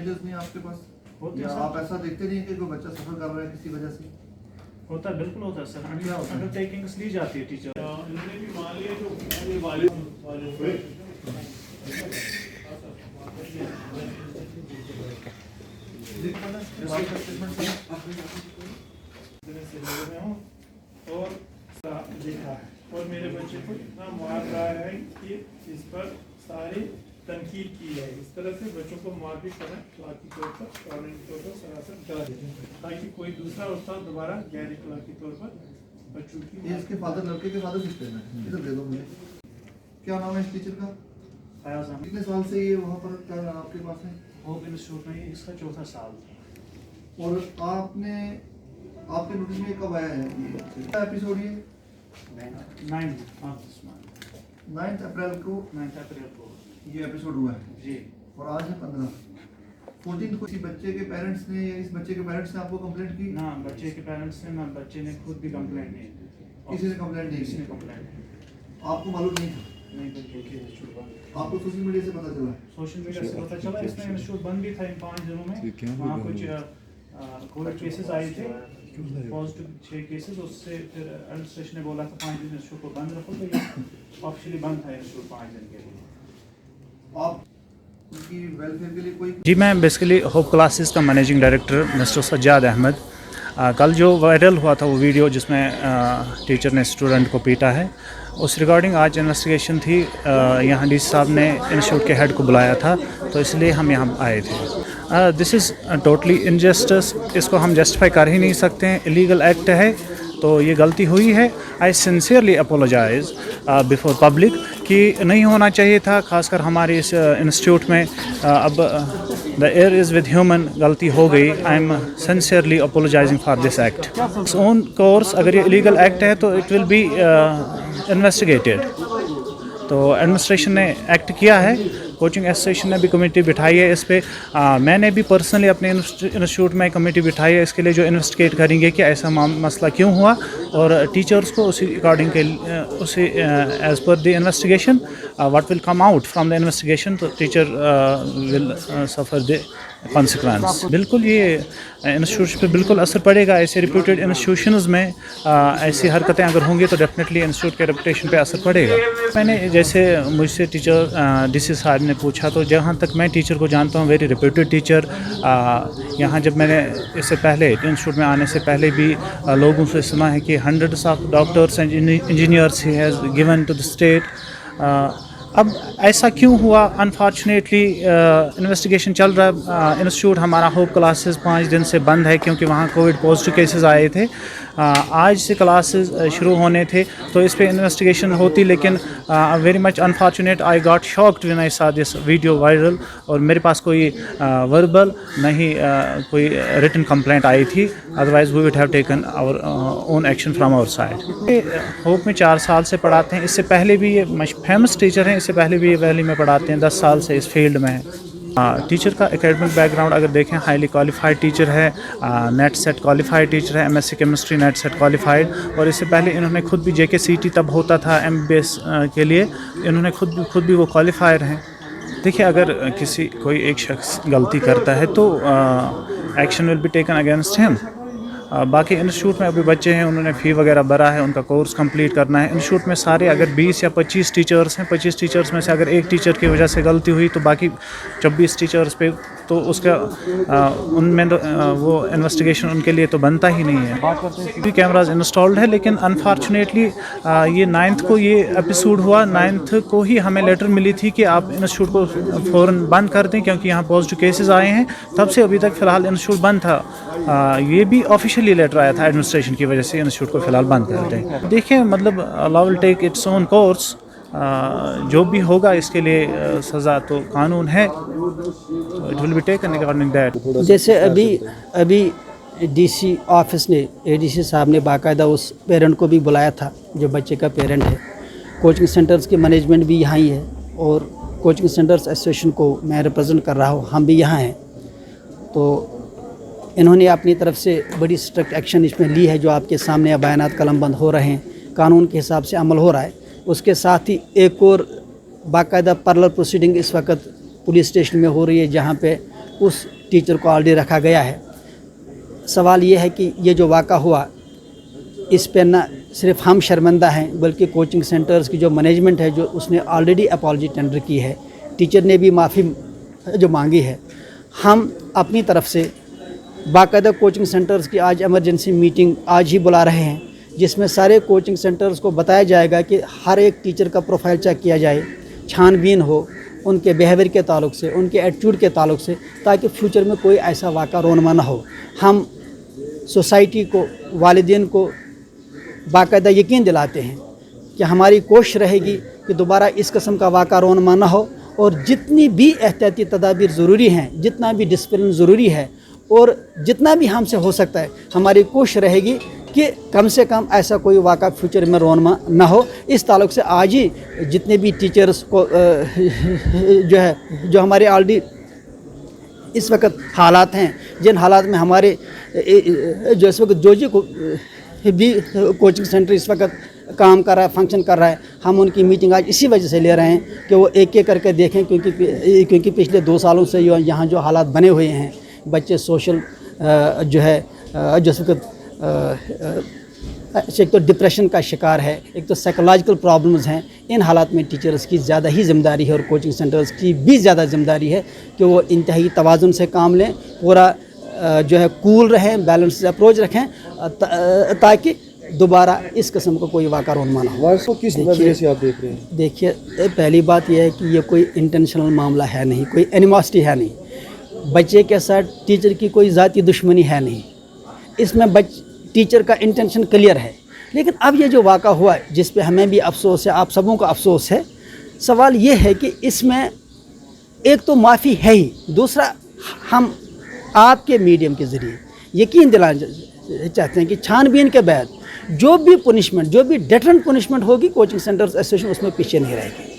Challenges नहीं आपके पास होते या हैं आप ऐसा देखते नहीं कि कोई बच्चा सफर कर रहा है किसी वजह से? होता है, बिल्कुल होता है सर। अंडरटेकिंग्स ली जाती है टीचर। इन्होंने भी मान लिया जो वाले और देखा है और मेरे बच्चे को इतना मार रहा है कि इस पर सारी तनकीद की है। इस तरह से बच्चों को मारपीट करना अखलाकी तौर पर कानूनी तौर पर सरासर गलत है, ताकि कोई दूसरा उस्ताद दोबारा गैर अखलाकी तौर पर बच्चों की। ये इसके फादर, लड़के के फादर सिस्टर हैं, इधर दे दो मुझे। क्या नाम है इस टीचर का? फयाज अहमद। कितने साल से ये वहाँ पर क्या आपके पास है? होप इंस्टीट्यूट में इसका 4था साल। और आपके नोटिस में कब आया है ये एपिसोड? ये 9 अप्रैल को ये एपिसोड हुआ है जी। और आज है 15। 14 को किसी बच्चे के पेरेंट्स ने या इस बच्चे के पेरेंट्स ने आपको कंप्लेंट की? ना बच्चे के पेरेंट्स ने, ना बच्चे ने खुद भी कंप्लेंट नहीं की। किसी ने कंप्लेंट नहीं किसी ने की? कंप्लेंट आपको मालूम नहीं था? नहीं करके आपको सोशल मीडिया से पता चला? सोशल मीडिया से पता चला। इसमें इंस्टीट्यूट बंद भी था इन 5 दिनों में। वहाँ कुछ कोविड केसेस आए थे, पॉजिटिव 6 केसेस। उससे फिर एडमिनिस्ट्रेशन ने बोला था 5 दिन इंस्टीट्यूट को बंद रखो, तो ये ऑफिशियली बंद था इंस्टीट्यूट 5 दिन के लिए। आप उनकी वेलफेयर के लिए कोई? जी, मैं बेसिकली होप क्लासेस का managing director mister Sajjad Ahmad. कल जो वायरल हुआ था वो वीडियो जिसमें टीचर ने स्टूडेंट को पीटा है, उस रिगार्डिंग आज इन्वेस्टिगेशन थी। यहाँ डी साहब ने इंस्टीट्यूट के हेड को बुलाया था, तो इसलिए हम यहाँ आए थे। दिस इज़ टोटली इनजस्टिस, इसको हम जस्टिफाई कर ही नहीं सकते हैं। इलीगल एक्ट है, तो ये गलती हुई है। I sincerely apologise before public कि नहीं होना चाहिए था, खासकर हमारे इस इंस्टीट्यूट में। अब the air is with human, गलती हो गई। I am sincerely apologising for this act. It's own course, अगर ये इलीगल एक्ट है तो इट विल बी इन्वेस्टिगेटेड। तो एडमिनिस्ट्रेशन ने एक्ट किया है, कोचिंग एसोसिएशन ने भी कमेटी बिठाई है इस पे। मैंने भी पर्सनली अपने इंस्टीट्यूट में कमेटी बिठाई है इसके लिए, जो इन्वेस्टिगेट करेंगे कि ऐसा मसला क्यों हुआ, और टीचर्स को उसी अकॉर्डिंग के उसी एज पर the investigation what will come out from the investigation, तो teacher will suffer the consequence. बिल्कुल ये इंस्टीट्यूट पे बिल्कुल असर पड़ेगा। ऐसे रिप्यूटेड इंस्टीट्यूशंस में ऐसी हरकतें अगर होंगी तो डेफिनेटली इंस्टीट्यूट के रेपुटेशन पे असर पड़ेगा। मैंने जैसे मुझसे टीचर डीसी साहब ने पूछा, तो जहाँ तक मैं टीचर को जानता हूँ, वेरी रिप्यूटेड टीचर। यहाँ जब मैंने इससे पहले इंस्टीट्यूट में आने से पहले भी लोगों से सुना है कि hundreds of doctors and engineers he has given to the state. अब ऐसा क्यों हुआ? अनफॉर्चुनेटली इन्वेस्टिगेशन चल रहा है। इंस्टीट्यूट हमारा होप क्लासेस 5 दिन से बंद है क्योंकि वहाँ कोविड पॉजिटिव केसेस आए थे। आज से क्लासेस शुरू होने थे, तो इस पे इन्वेस्टिगेशन होती, लेकिन very much unfortunate, I got shocked when I saw this video viral. और मेरे पास कोई वर्बल नहीं कोई रिटन कंप्लेंट आई थी, otherwise we would have taken our own action from our side. Hope में 4 साल से पढ़ाते हैं। इससे पहले भी ये फेमस टीचर हैं, इससे पहले भी ये वैली में पढ़ाते हैं। 10 साल से इस फील्ड में हैं। टीचर का एकेडमिक बैकग्राउंड अगर देखें, हाईली क्वालिफाइड टीचर है, नेट सेट क्वालिफाइड टीचर है, MSc chemistry net set qualified. और इससे पहले इन्होंने खुद भी JKCET तब होता था MBBS के लिए, इन्होंने खुद भी वो क्वालिफायर हैं। देखिए, अगर कोई एक शख्स गलती करता है तो action will be taken against him. बाकी इंस्टीट्यूट में अभी बच्चे हैं, उन्होंने फ़ी वगैरह भरा है, उनका कोर्स कंप्लीट करना है। इंस्टीट्यूट में सारे अगर 20 या 25 टीचर्स हैं, 25 टीचर्स में से अगर एक टीचर की वजह से गलती हुई तो बाकी 24 टीचर्स पे तो उसका उनमें वो इन्वेस्टिगेशन उनके लिए तो बनता ही नहीं है। भी कैमराज इंस्टॉल्ड है, लेकिन अनफॉर्चुनेटली ये 9th को ये एपिसोड हुआ। 9th को ही हमें लेटर मिली थी कि आप इंस्टीट्यूट को फ़ौरन बंद कर दें क्योंकि यहाँ पॉजिटिव केसेस आए हैं। तब से अभी तक फ़िलहाल इंस्टीट्यूट बंद था। ये भी ऑफिशियली लेटर आया था एडमिनिस्ट्रेशन की वजह से इंस्टीट्यूट को फ़िलहाल बंद कर दें। देखिए, मतलब law will take its own course. जो भी होगा इसके लिए सज़ा तो कानून है, it will be taken according that. जैसे अभी डीसी ऑफिस ने, ADC साहब ने बाकायदा उस पेरेंट को भी बुलाया था जो बच्चे का पेरेंट है। कोचिंग सेंटर्स की मैनेजमेंट भी यहाँ ही है और कोचिंग सेंटर्स एसोसिएशन को मैं रिप्रेजेंट कर रहा हूँ, हम भी यहाँ हैं। तो इन्होंने अपनी तरफ से बड़ी स्ट्रिक्ट एक्शन इसमें ली है। जो आपके सामने बयानात कलमबंद हो रहे हैं, कानून के हिसाब से अमल हो रहा है। उसके साथ ही एक और बाकायदा पैरेलल प्रोसीडिंग इस वक्त पुलिस स्टेशन में हो रही है, जहाँ पे उस टीचर को ऑलरेडी रखा गया है। सवाल ये है कि ये जो वाक़ा हुआ इस पे न सिर्फ हम शर्मिंदा हैं बल्कि कोचिंग सेंटर्स की जो मैनेजमेंट है जो उसने ऑलरेडी अपॉलजी टेंडर की है, टीचर ने भी माफ़ी जो मांगी है। हम अपनी तरफ से बाकायदा कोचिंग सेंटर्स की आज एमरजेंसी मीटिंग आज ही बुला रहे हैं, जिसमें सारे कोचिंग सेंटर्स को बताया जाएगा कि हर एक टीचर का प्रोफाइल चेक किया जाए, छानबीन हो उनके बिहेवियर के ताल्लुक से, उनके एटीट्यूड के ताल्लुक से, ताकि फ्यूचर में कोई ऐसा वाक़ा रोनमा ना हो। हम सोसाइटी को, वालिदैन को बाकायदा यकीन दिलाते हैं कि हमारी कोशिश रहेगी कि दोबारा इस किस्म का वाक़ा रोनमा ना हो, और जितनी भी एहतियाती तदाबीर ज़रूरी हैं, जितना भी डिसिप्लिन ज़रूरी है और जितना भी हमसे हो सकता है, हमारी कोशिश रहेगी कि कम से कम ऐसा कोई वाक़ा फ्यूचर में रोनमा ना हो। इस ताल्लुक़ से आज ही जितने भी टीचर्स को जो हमारे ऑलरेडी इस वक्त हालात हैं, जिन हालात में हमारे जो इस वक्त जो भी कोचिंग सेंटर इस वक्त काम कर रहा है, फंक्शन कर रहा है, हम उनकी मीटिंग आज इसी वजह से ले रहे हैं कि वो एक एक करके देखें, क्योंकि पिछले 2 सालों से यहाँ जो हालात बने हुए हैं, बच्चे सोशल जो इस वक्त एक तो डिप्रेशन का शिकार है, एक तो साइकोलॉजिकल प्रॉब्लम्स हैं। इन हालात में टीचर्स की ज़्यादा ही ज़िम्मेदारी है और कोचिंग सेंटर्स की भी ज़्यादा ज़िम्मेदारी है कि वो इंतहाई तवाज़ुन से काम लें, पूरा कूल रहें, बैलेंस अप्रोच रखें, ताकि दोबारा इस किस्म का कोई वाक़ा रोनमा ना हो। को किस नज़रिए से आप देख रहे हैं? देखिए, पहली बात यह है कि ये कोई इंटेंशनल मामला है नहीं, कोई एनिमोसिटी है नहीं, बच्चे के साथ टीचर की कोई ज़ाती दुश्मनी है नहीं, इसमें टीचर का इंटेंशन क्लियर है। लेकिन अब ये जो वाक़ा हुआ जिस पे हमें भी अफसोस है, आप सबों का अफसोस है, सवाल ये है कि इसमें एक तो माफ़ी है ही, दूसरा हम आपके मीडियम के ज़रिए यकीन दिलाना चाहते हैं कि छानबीन के बाद जो भी पनिशमेंट, जो भी डेटरेंट पनिशमेंट होगी, कोचिंग सेंटर्स एसोसिएशन उसमें पीछे नहीं रहेगी।